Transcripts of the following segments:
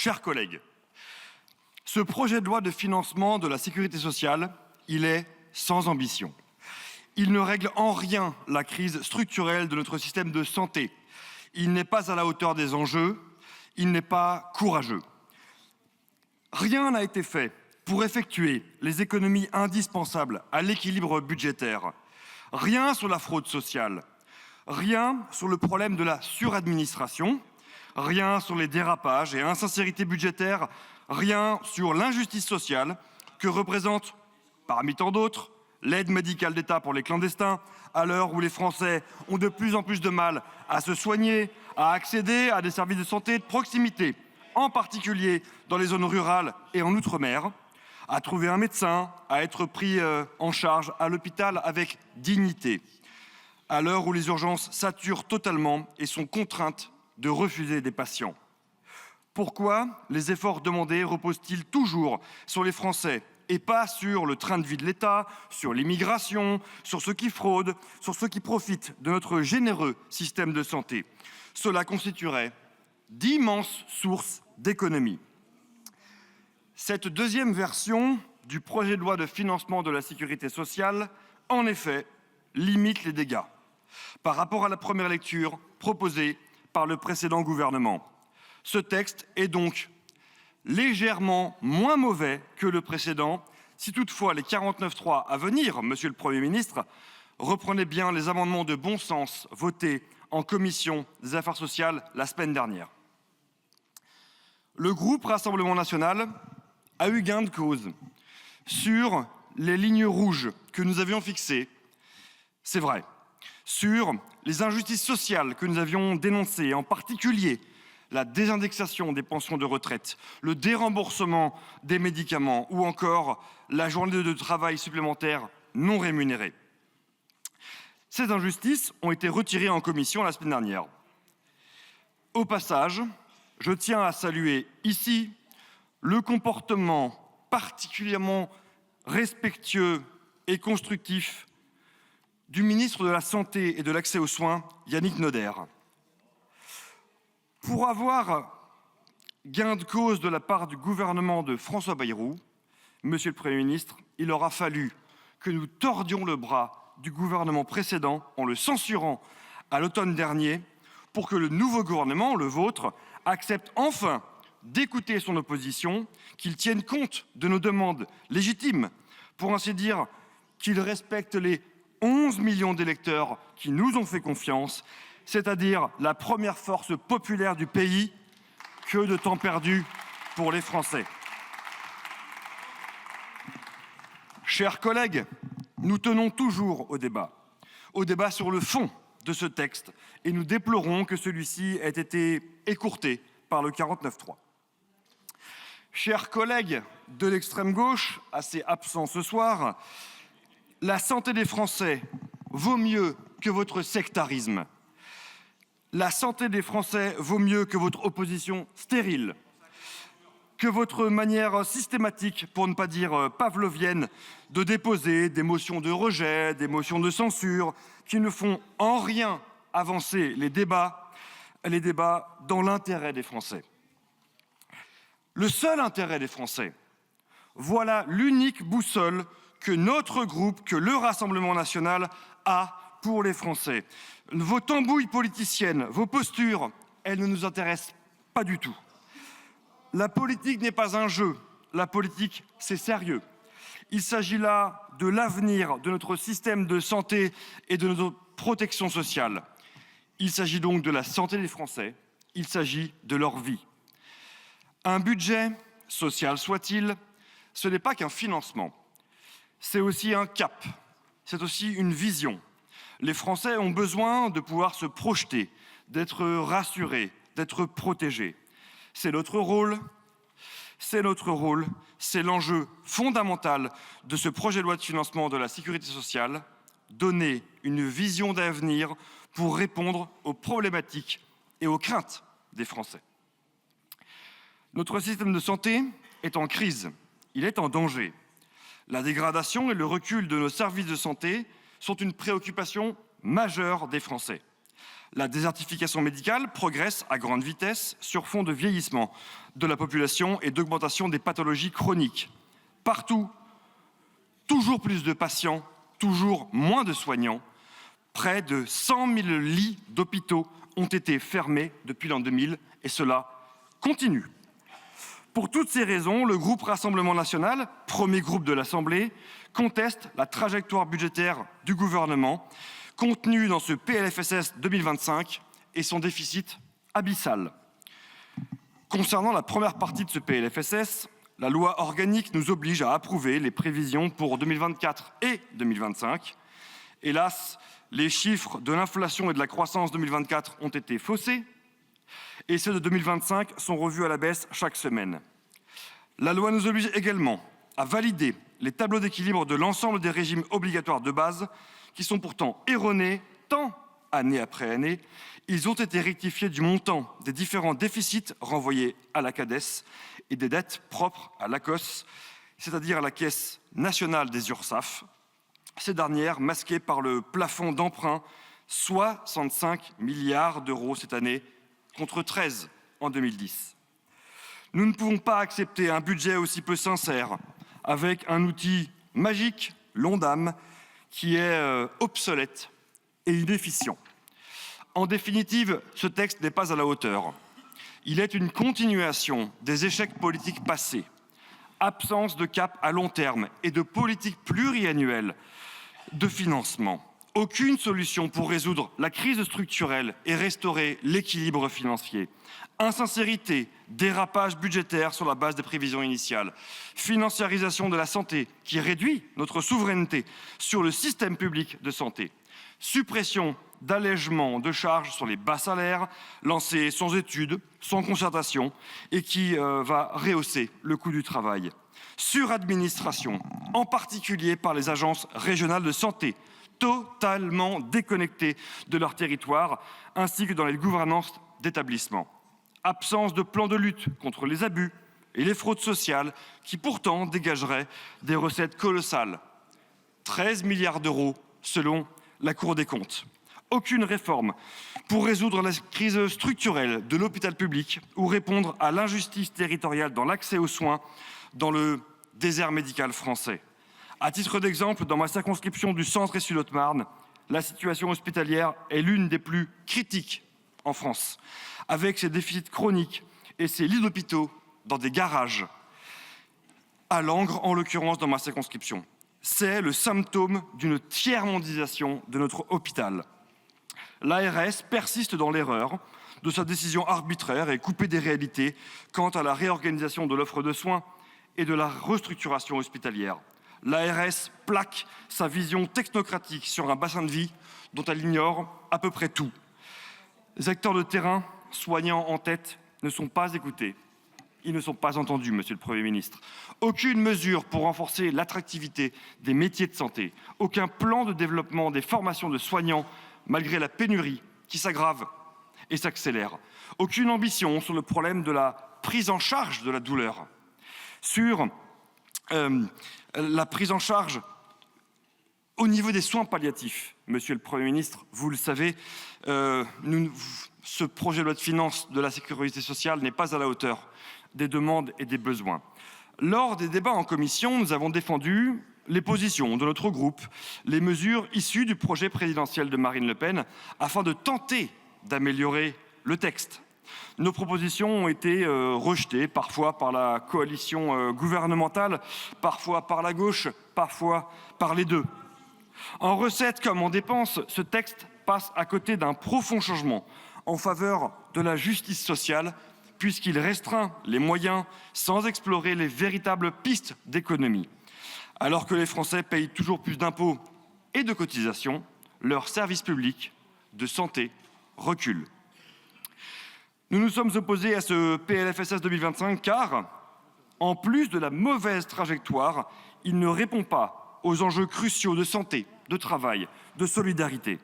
Chers collègues, ce projet de loi de financement de la sécurité sociale, il est sans ambition. Il ne règle en rien la crise structurelle de notre système de santé. Il n'est pas à la hauteur des enjeux, il n'est pas courageux. Rien n'a été fait pour effectuer les économies indispensables à l'équilibre budgétaire. Rien sur la fraude sociale, rien sur le problème de la suradministration, rien sur les dérapages et insincérité budgétaire, rien sur l'injustice sociale que représente, parmi tant d'autres, l'aide médicale d'État pour les clandestins, à l'heure où les Français ont de plus en plus de mal à se soigner, à accéder à des services de santé de proximité, en particulier dans les zones rurales et en Outre-mer, à trouver un médecin, à être pris en charge à l'hôpital avec dignité, à l'heure où les urgences saturent totalement et sont contraintes de refuser des patients. Pourquoi les efforts demandés reposent-ils toujours sur les Français et pas sur le train de vie de l'État, sur l'immigration, sur ceux qui fraudent, sur ceux qui profitent de notre généreux système de santé? Cela constituerait d'immenses sources d'économies. Cette deuxième version du projet de loi de financement de la sécurité sociale, en effet, limite les dégâts par rapport à la première lecture proposée par le précédent gouvernement. Ce texte est donc légèrement moins mauvais que le précédent, si toutefois les 49.3 à venir, Monsieur le Premier ministre, reprenaient bien les amendements de bon sens votés en commission des affaires sociales la semaine dernière. Le groupe Rassemblement national a eu gain de cause sur les lignes rouges que nous avions fixées, c'est vrai, sur les injustices sociales que nous avions dénoncées, en particulier la désindexation des pensions de retraite, le déremboursement des médicaments ou encore la journée de travail supplémentaire non rémunérée. Ces injustices ont été retirées en commission la semaine dernière. Au passage, je tiens à saluer ici le comportement particulièrement respectueux et constructif du ministre de la Santé et de l'Accès aux soins, Yannick Noder. Pour avoir gain de cause de la part du gouvernement de François Bayrou, Monsieur le Premier ministre, il aura fallu que nous tordions le bras du gouvernement précédent en le censurant à l'automne dernier pour que le nouveau gouvernement, le vôtre, accepte enfin d'écouter son opposition, qu'il tienne compte de nos demandes légitimes, pour ainsi dire qu'il respecte les 11 millions d'électeurs qui nous ont fait confiance, c'est-à-dire la première force populaire du pays. Que de temps perdu pour les Français. Chers collègues, nous tenons toujours au débat sur le fond de ce texte, et nous déplorons que celui-ci ait été écourté par le 49.3. Chers collègues de l'extrême gauche, assez absents ce soir, la santé des Français vaut mieux que votre sectarisme. La santé des Français vaut mieux que votre opposition stérile, que votre manière systématique, pour ne pas dire pavlovienne, de déposer des motions de rejet, des motions de censure, qui ne font en rien avancer les débats dans l'intérêt des Français. Le seul intérêt des Français, voilà l'unique boussole que notre groupe, que le Rassemblement national a pour les Français. Vos tambouilles politiciennes, vos postures, elles ne nous intéressent pas du tout. La politique n'est pas un jeu, la politique c'est sérieux. Il s'agit là de l'avenir de notre système de santé et de notre protection sociale. Il s'agit donc de la santé des Français, il s'agit de leur vie. Un budget, social soit-il, ce n'est pas qu'un financement, c'est aussi un cap, c'est aussi une vision. Les Français ont besoin de pouvoir se projeter, d'être rassurés, d'être protégés. C'est notre rôle, c'est l'enjeu fondamental de ce projet de loi de financement de la sécurité sociale, donner une vision d'avenir pour répondre aux problématiques et aux craintes des Français. Notre système de santé est en crise, il est en danger. La dégradation et le recul de nos services de santé sont une préoccupation majeure des Français. La désertification médicale progresse à grande vitesse sur fond de vieillissement de la population et d'augmentation des pathologies chroniques. Partout, toujours plus de patients, toujours moins de soignants. Près de 100 000 lits d'hôpitaux ont été fermés depuis l'an 2000 et cela continue. Pour toutes ces raisons, le groupe Rassemblement national, premier groupe de l'Assemblée, conteste la trajectoire budgétaire du gouvernement contenue dans ce PLFSS 2025 et son déficit abyssal. Concernant la première partie de ce PLFSS, la loi organique nous oblige à approuver les prévisions pour 2024 et 2025. Hélas, les chiffres de l'inflation et de la croissance 2024 ont été faussés et ceux de 2025 sont revus à la baisse chaque semaine. La loi nous oblige également à valider les tableaux d'équilibre de l'ensemble des régimes obligatoires de base qui sont pourtant erronés tant année après année. Ils ont été rectifiés du montant des différents déficits renvoyés à la Cades et des dettes propres à l'ACOSS, c'est-à-dire à la Caisse nationale des URSSAF, ces dernières masquées par le plafond d'emprunt, 65 milliards d'euros cette année, contre 13 en 2010. Nous ne pouvons pas accepter un budget aussi peu sincère, avec un outil magique, l'Ondam, qui est obsolète et inefficient. En définitive, ce texte n'est pas à la hauteur. Il est une continuation des échecs politiques passés. Absence de cap à long terme et de politique pluriannuelle de financement. Aucune solution pour résoudre la crise structurelle et restaurer l'équilibre financier. Insincérité, dérapage budgétaire sur la base des prévisions initiales, financiarisation de la santé qui réduit notre souveraineté sur le système public de santé, suppression d'allègements de charges sur les bas salaires, lancés sans études, sans concertation et qui va rehausser le coût du travail. Suradministration, en particulier par les agences régionales de santé, totalement déconnectées de leur territoire, ainsi que dans les gouvernances d'établissements. Absence de plan de lutte contre les abus et les fraudes sociales qui pourtant dégageraient des recettes colossales. 13 milliards d'euros selon la Cour des comptes. Aucune réforme pour résoudre la crise structurelle de l'hôpital public ou répondre à l'injustice territoriale dans l'accès aux soins dans le désert médical français. À titre d'exemple, dans ma circonscription du Centre et Sud-Haute-Marne, la situation hospitalière est l'une des plus critiques en France, avec ses déficits chroniques et ses lits d'hôpitaux dans des garages, à Langres en l'occurrence dans ma circonscription. C'est le symptôme d'une tiers-mondisation de notre hôpital. L'ARS persiste dans l'erreur de sa décision arbitraire et coupée des réalités quant à la réorganisation de l'offre de soins et de la restructuration hospitalière. L'ARS plaque sa vision technocratique sur un bassin de vie dont elle ignore à peu près tout. Les acteurs de terrain, soignants en tête, ne sont pas écoutés. Ils ne sont pas entendus, Monsieur le Premier ministre. Aucune mesure pour renforcer l'attractivité des métiers de santé. Aucun plan de développement des formations de soignants, malgré la pénurie qui s'aggrave et s'accélère. Aucune ambition sur le problème de la prise en charge de la douleur. Sur la prise en charge au niveau des soins palliatifs. Monsieur le Premier ministre, vous le savez, ce projet de loi de finances de la sécurité sociale n'est pas à la hauteur des demandes et des besoins. Lors des débats en commission, nous avons défendu les positions de notre groupe, les mesures issues du projet présidentiel de Marine Le Pen, afin de tenter d'améliorer le texte. Nos propositions ont été rejetées, parfois par la coalition gouvernementale, parfois par la gauche, parfois par les deux. En recettes comme en dépenses, ce texte passe à côté d'un profond changement en faveur de la justice sociale, puisqu'il restreint les moyens sans explorer les véritables pistes d'économie. Alors que les Français payent toujours plus d'impôts et de cotisations, leur service public de santé recule. Nous nous sommes opposés à ce PLFSS 2025 car, en plus de la mauvaise trajectoire, il ne répond pas aux enjeux cruciaux de santé, de travail, de solidarité.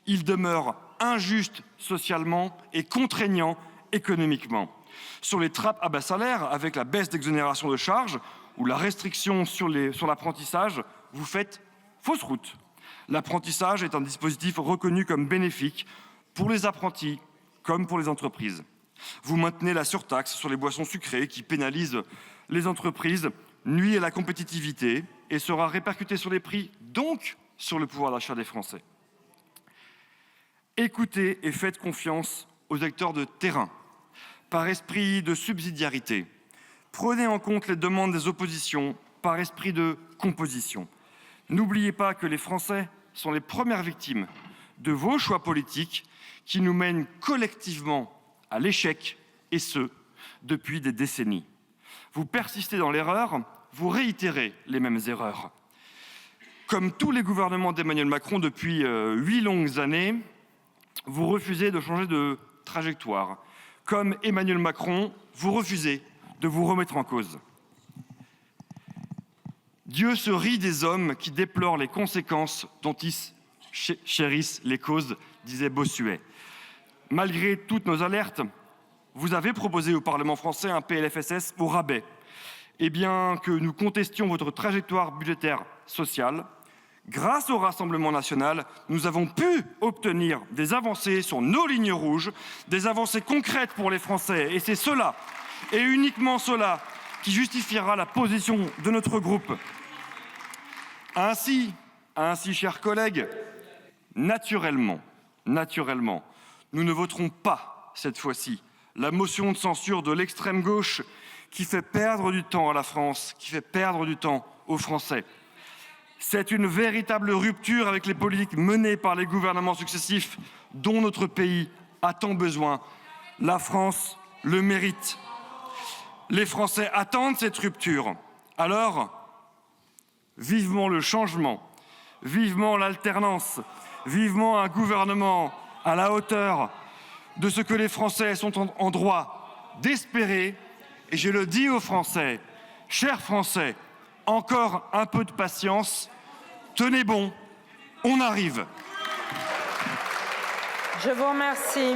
Il demeure injuste socialement et contraignant économiquement. Sur les trappes à bas salaire, avec la baisse d'exonération de charges ou la restriction sur l'apprentissage, vous faites fausse route. L'apprentissage est un dispositif reconnu comme bénéfique pour les apprentis comme pour les entreprises. Vous maintenez la surtaxe sur les boissons sucrées qui pénalise les entreprises, nuit à la compétitivité et sera répercutée sur les prix, donc sur le pouvoir d'achat des Français. Écoutez et faites confiance aux acteurs de terrain, par esprit de subsidiarité. Prenez en compte les demandes des oppositions, par esprit de composition. N'oubliez pas que les Français sont les premières victimes de vos choix politiques qui nous mènent collectivement à l'échec, et ce, depuis des décennies. Vous persistez dans l'erreur, vous réitérez les mêmes erreurs. Comme tous les gouvernements d'Emmanuel Macron depuis 8 longues années, vous refusez de changer de trajectoire. Comme Emmanuel Macron, vous refusez de vous remettre en cause. Dieu se rit des hommes qui déplorent les conséquences dont ils chérissent les causes, disait Bossuet. Malgré toutes nos alertes, vous avez proposé au Parlement français un PLFSS au rabais. Et bien que nous contestions votre trajectoire budgétaire sociale, grâce au Rassemblement national, nous avons pu obtenir des avancées sur nos lignes rouges, des avancées concrètes pour les Français. Et c'est cela, et uniquement cela, qui justifiera la position de notre groupe. Ainsi, chers collègues, naturellement, nous ne voterons pas, cette fois-ci, la motion de censure de l'extrême gauche qui fait perdre du temps à la France, qui fait perdre du temps aux Français. C'est une véritable rupture avec les politiques menées par les gouvernements successifs dont notre pays a tant besoin. La France le mérite. Les Français attendent cette rupture. Alors, vivement le changement, vivement l'alternance, vivement un gouvernement à la hauteur de ce que les Français sont en droit d'espérer. Et je le dis aux Français, chers Français, encore un peu de patience, tenez bon, on arrive. Je vous remercie.